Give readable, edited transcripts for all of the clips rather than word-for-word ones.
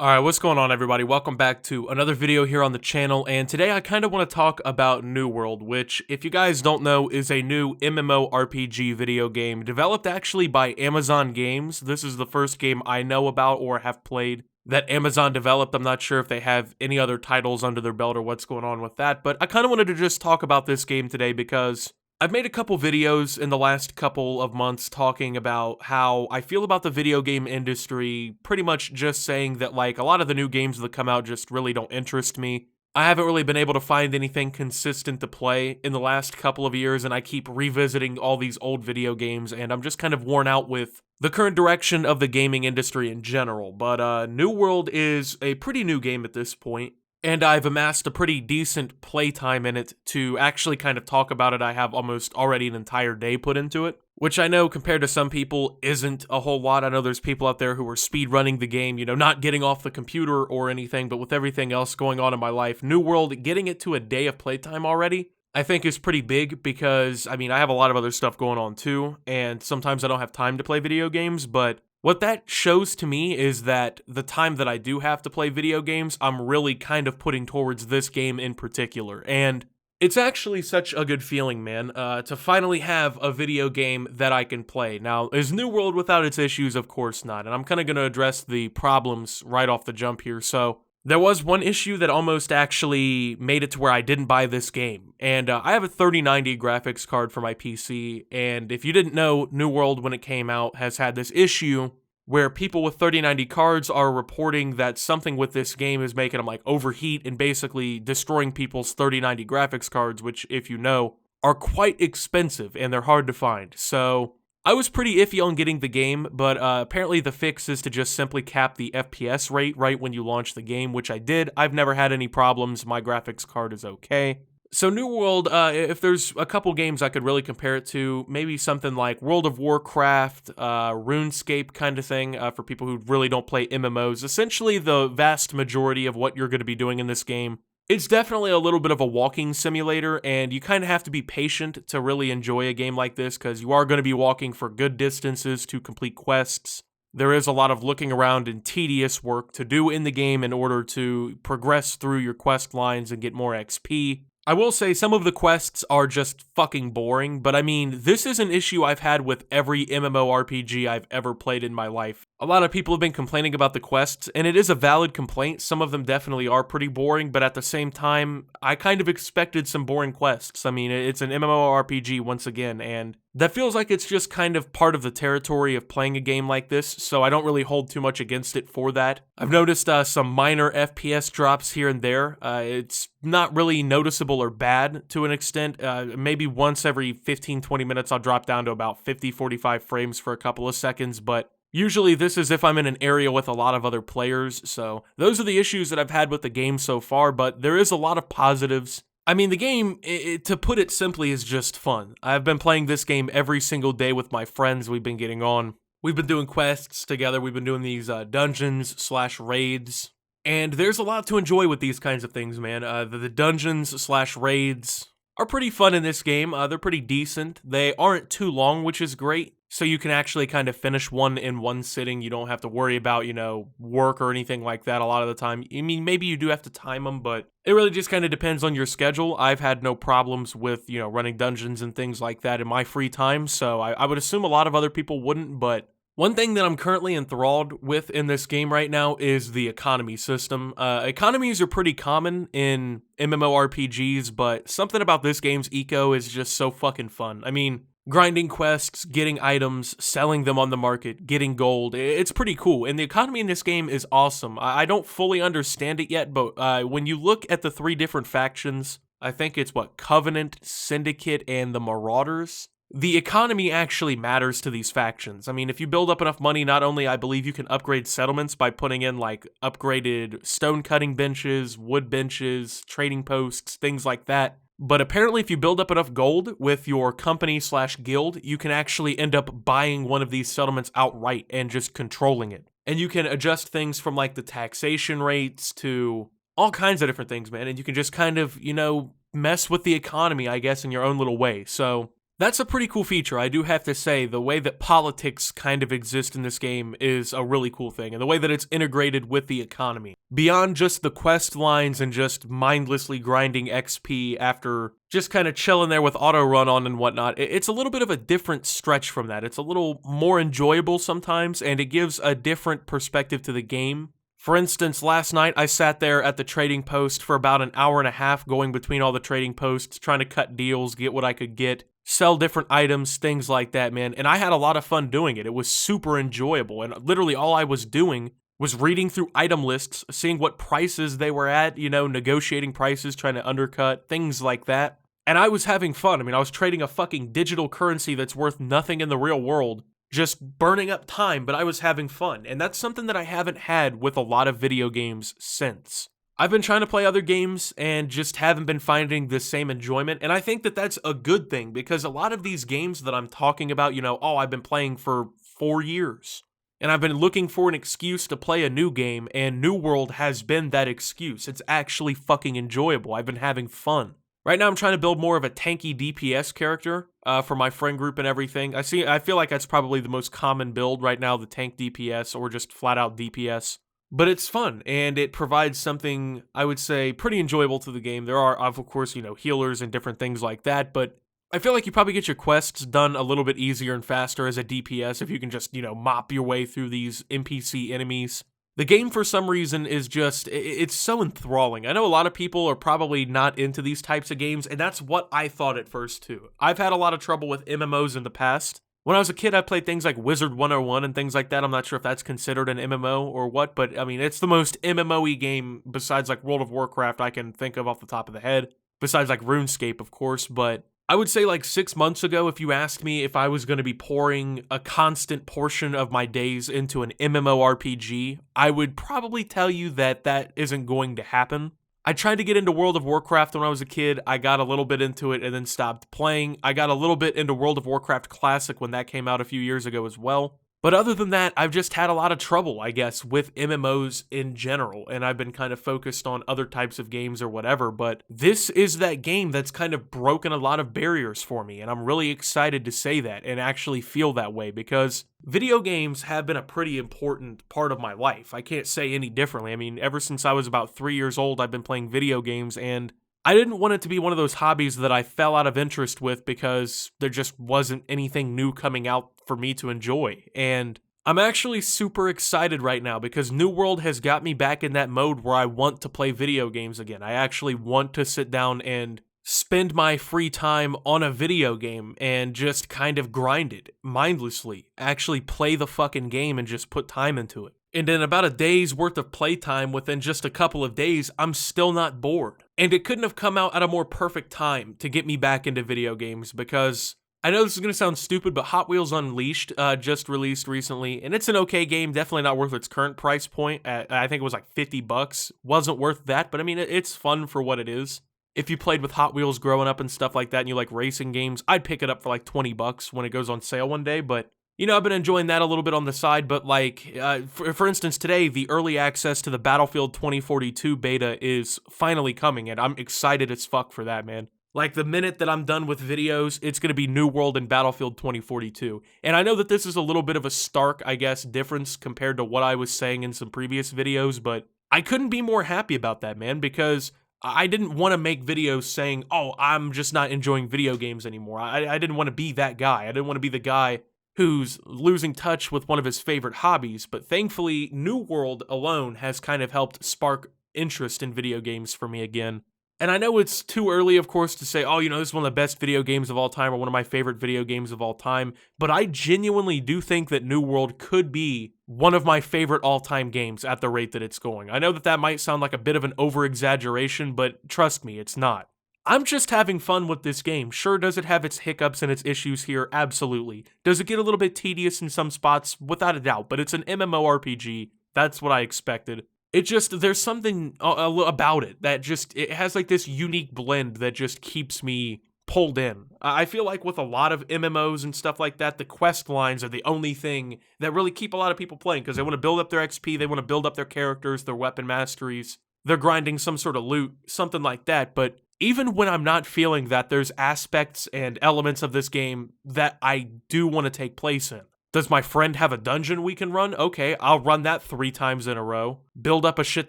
Alright, what's going on everybody? Welcome back to another video here on the channel, and today I kind of want to talk about New World, which, if you guys don't know, is a new MMORPG video game developed actually by Amazon Games. This is the first game I know about or have played that Amazon developed. I'm not sure if they have any other titles under their belt or what's going on with that, but I kind of wanted to just talk about this game today because I've made a couple videos in the last couple of months talking about how I feel about the video game industry, pretty much just saying that like a lot of the new games that come out just really don't interest me. I haven't really been able to find anything consistent to play in the last couple of years, and I keep revisiting all these old video games, and I'm just kind of worn out with the current direction of the gaming industry in general. But New World is a pretty new game at this point, and I've amassed a pretty decent playtime in it to actually kind of talk about it. I have almost already an entire day put into it, which I know compared to some people isn't a whole lot. I know there's people out there who are speedrunning the game, you know, not getting off the computer or anything, but with everything else going on in my life, New World, getting it to a day of playtime already, I think is pretty big because, I mean, I have a lot of other stuff going on too, and sometimes I don't have time to play video games, but what that shows to me is that the time that I do have to play video games, I'm really kind of putting towards this game in particular. And it's actually such a good feeling, man, to finally have a video game that I can play. Now, is New World without its issues? Of course not. And I'm kind of going to address the problems right off the jump here. So there was one issue that almost actually made it to where I didn't buy this game, and I have a 3090 graphics card for my PC, and if you didn't know, New World, when it came out, has had this issue where people with 3090 cards are reporting that something with this game is making them like overheat and basically destroying people's 3090 graphics cards, which, if you know, are quite expensive and they're hard to find. So I was pretty iffy on getting the game, but apparently the fix is to just simply cap the FPS rate right when you launch the game, which I did. I've never had any problems. My graphics card is okay. So New World, if there's a couple games I could really compare it to, maybe something like World of Warcraft, RuneScape kind of thing, for people who really don't play MMOs. Essentially, the vast majority of what you're going to be doing in this game, it's definitely a little bit of a walking simulator, and you kind of have to be patient to really enjoy a game like this, because you are going to be walking for good distances to complete quests. There is a lot of looking around and tedious work to do in the game in order to progress through your quest lines and get more XP. I will say some of the quests are just fucking boring, but I mean, this is an issue I've had with every MMORPG I've ever played in my life. A lot of people have been complaining about the quests, and it is a valid complaint. Some of them definitely are pretty boring, but at the same time, I kind of expected some boring quests. I mean, it's an MMORPG once again, and that feels like it's just kind of part of the territory of playing a game like this, so I don't really hold too much against it for that. I've noticed some minor FPS drops here and there. It's not really noticeable or bad to an extent. Maybe once every 15-20 minutes I'll drop down to about 50-45 frames for a couple of seconds, but usually this is if I'm in an area with a lot of other players, so those are the issues that I've had with the game so far, but there is a lot of positives. I mean, the game, to put it simply, is just fun. I've been playing this game every single day with my friends. We've been getting on. We've been doing quests together. We've been doing these dungeons/raids. And there's a lot to enjoy with these kinds of things, man. The dungeons/raids are pretty fun in this game. They're pretty decent. They aren't too long, which is great. So you can actually kind of finish one in one sitting. You don't have to worry about, you know, work or anything like that a lot of the time. I mean, maybe you do have to time them, but it really just kind of depends on your schedule. I've had no problems with, you know, running dungeons and things like that in my free time, so I would assume a lot of other people wouldn't, but one thing that I'm currently enthralled with in this game right now is the economy system. Economies are pretty common in MMORPGs, but something about this game's eco is just so fucking fun. I mean, grinding quests, getting items, selling them on the market, getting gold, it's pretty cool. And the economy in this game is awesome. I don't fully understand it yet, but when you look at the three different factions, I think it's Covenant, Syndicate, and the Marauders. The economy actually matters to these factions. I mean, if you build up enough money, not only I believe you can upgrade settlements by putting in like upgraded stone cutting benches, wood benches, trading posts, things like that, but apparently if you build up enough gold with your company/guild, you can actually end up buying one of these settlements outright and just controlling it. And you can adjust things from like the taxation rates to all kinds of different things, man. And you can just kind of, you know, mess with the economy, I guess, in your own little way. So That's a pretty cool feature, I do have to say. The way that politics kind of exist in this game is a really cool thing, and the way that it's integrated with the economy. Beyond just the quest lines and just mindlessly grinding XP after just kind of chilling there with auto run on and whatnot, it's a little bit of a different stretch from that. It's a little more enjoyable sometimes, and it gives a different perspective to the game. For instance, last night I sat there at the trading post for about an hour and a half going between all the trading posts, trying to cut deals, get what I could get, sell different items, things like that, man. And I had a lot of fun doing it. It was super enjoyable. And literally all I was doing was reading through item lists, seeing what prices they were at, negotiating prices, trying to undercut, things like that. And I was having fun. I mean, I was trading a fucking digital currency that's worth nothing in the real world, just burning up time, but I was having fun. And that's something that I haven't had with a lot of video games since. I've been trying to play other games and just haven't been finding the same enjoyment, and I think that that's a good thing, because a lot of these games that I'm talking about, I've been playing for 4 years, and I've been looking for an excuse to play a new game, and New World has been that excuse. It's actually fucking enjoyable. I've been having fun. Right now I'm trying to build more of a tanky DPS character for my friend group and everything. I feel like that's probably the most common build right now, the tank DPS, or just flat out DPS. But it's fun, and it provides something, I would say, pretty enjoyable to the game. There are, of course, healers and different things like that, but I feel like you probably get your quests done a little bit easier and faster as a DPS if you can just, mop your way through these NPC enemies. The game, for some reason, is just, it's so enthralling. I know a lot of people are probably not into these types of games, and that's what I thought at first, too. I've had a lot of trouble with MMOs in the past. When I was a kid, I played things like Wizard 101 and things like that. I'm not sure if that's considered an MMO or what, but I mean, it's the most MMO-y game besides like World of Warcraft I can think of off the top of the head, besides like RuneScape, of course. But I would say like 6 months ago, if you asked me if I was going to be pouring a constant portion of my days into an MMORPG, I would probably tell you that that isn't going to happen. I tried to get into World of Warcraft when I was a kid. I got a little bit into it and then stopped playing. I got a little bit into World of Warcraft Classic when that came out a few years ago as well. But other than that, I've just had a lot of trouble, I guess, with MMOs in general, and I've been kind of focused on other types of games or whatever, but this is that game that's kind of broken a lot of barriers for me, and I'm really excited to say that and actually feel that way, because video games have been a pretty important part of my life. I can't say any differently. I mean, ever since I was about 3 years old, I've been playing video games, and I didn't want it to be one of those hobbies that I fell out of interest with because there just wasn't anything new coming out for me to enjoy. And I'm actually super excited right now because New World has got me back in that mode where I want to play video games again. I actually want to sit down and spend my free time on a video game and just kind of grind it mindlessly. Actually play the fucking game and just put time into it. And in about a day's worth of playtime, within just a couple of days, I'm still not bored. And it couldn't have come out at a more perfect time to get me back into video games, because I know this is going to sound stupid, but Hot Wheels Unleashed just released recently, and it's an okay game, definitely not worth its current price point. I think it was like $50. Wasn't worth that, but I mean, it's fun for what it is. If you played with Hot Wheels growing up and stuff like that, and you like racing games, I'd pick it up for like $20 when it goes on sale one day, but I've been enjoying that a little bit on the side, but like, for instance, today, the early access to the Battlefield 2042 beta is finally coming, and I'm excited as fuck for that, man. Like, the minute that I'm done with videos, it's going to be New World and Battlefield 2042. And I know that this is a little bit of a stark, I guess, difference compared to what I was saying in some previous videos, but I couldn't be more happy about that, man, because I didn't want to make videos saying, oh, I'm just not enjoying video games anymore. I didn't want to be that guy. I didn't want to be the guy who's losing touch with one of his favorite hobbies, but thankfully, New World alone has kind of helped spark interest in video games for me again. And I know it's too early, of course, to say, oh, this is one of the best video games of all time or one of my favorite video games of all time, but I genuinely do think that New World could be one of my favorite all-time games at the rate that it's going. I know that that might sound like a bit of an over-exaggeration, but trust me, it's not. I'm just having fun with this game. Sure, does it have its hiccups and its issues here? Absolutely. Does it get a little bit tedious in some spots? Without a doubt, but it's an MMORPG. That's what I expected. It just, there's something about it that just, it has like this unique blend that just keeps me pulled in. I feel like with a lot of MMOs and stuff like that, the quest lines are the only thing that really keep a lot of people playing because they want to build up their XP, they want to build up their characters, their weapon masteries, they're grinding some sort of loot, something like that, but even when I'm not feeling that, there's aspects and elements of this game that I do want to take place in. Does my friend have a dungeon we can run? Okay, I'll run that 3 times in a row. Build up a shit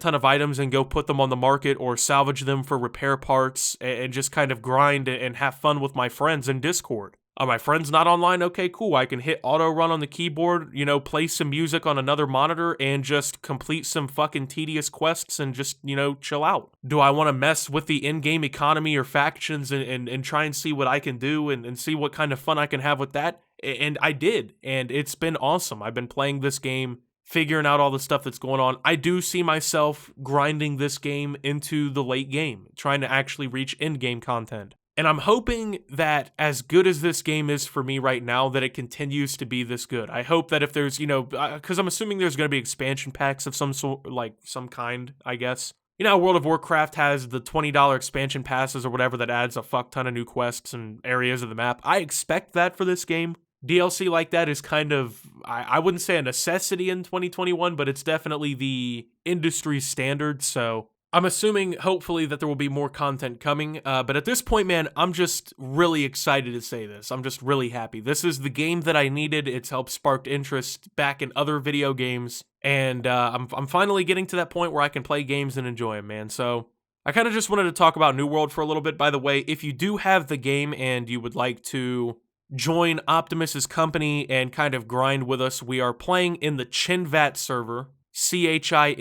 ton of items and go put them on the market or salvage them for repair parts and just kind of grind and have fun with my friends in Discord. Are my friends not online? Okay, cool. I can hit auto run on the keyboard, you know, play some music on another monitor and just complete some fucking tedious quests and just, you know, chill out. Do I want to mess with the in-game economy or factions and try and see what I can do and see what kind of fun I can have with that? And I did, and it's been awesome. I've been playing this game, figuring out all the stuff that's going on. I do see myself grinding this game into the late game, trying to actually reach in-game content. And I'm hoping that as good as this game is for me right now, that it continues to be this good. I hope that if there's, you know, because I'm assuming there's going to be expansion packs of some sort, like some kind, I guess. You know, World of Warcraft has the $20 expansion passes or whatever that adds a fuck ton of new quests and areas of the map. I expect that for this game. DLC like that is kind of, I wouldn't say a necessity in 2021, but it's definitely the industry standard, so I'm assuming, hopefully, that there will be more content coming, but at this point, man, I'm just really excited to say this. I'm just really happy. This is the game that I needed. It's helped spark interest back in other video games, and I'm finally getting to that point where I can play games and enjoy them, man. So I kind of just wanted to talk about New World for a little bit. By the way, if you do have the game and you would like to join Optimus's company and kind of grind with us, we are playing in the Chinvat server. CHINVAT,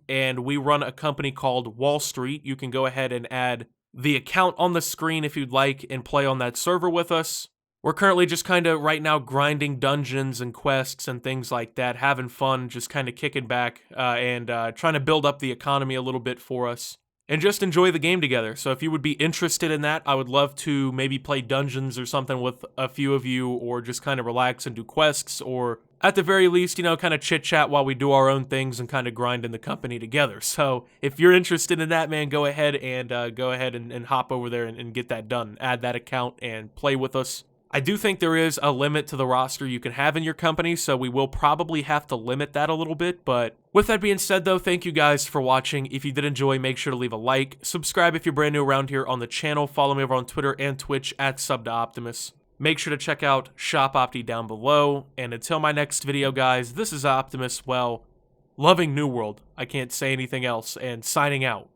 and we run a company called Wall Street. You can go ahead and add the account on the screen if you'd like and play on that server with us. We're currently just kind of right now grinding dungeons and quests and things like that, having fun, just kind of kicking back and trying to build up the economy a little bit for us and just enjoy the game together. So if you would be interested in that, I would love to maybe play dungeons or something with a few of you, or just kind of relax and do quests, or at the very least, you know, kind of chit-chat while we do our own things and kind of grind in the company together. So if you're interested in that, man, go ahead and hop over there and get that done. Add that account and play with us. I do think there is a limit to the roster you can have in your company, so we will probably have to limit that a little bit. But with that being said, though, thank you guys for watching. If you did enjoy, make sure to leave a like. Subscribe if you're brand new around here on the channel. Follow me over on Twitter and Twitch at @SubToOptimus. Make sure to check out Shop Opti down below. And until my next video, guys, this is Optimus, well, loving New World. I can't say anything else, and signing out.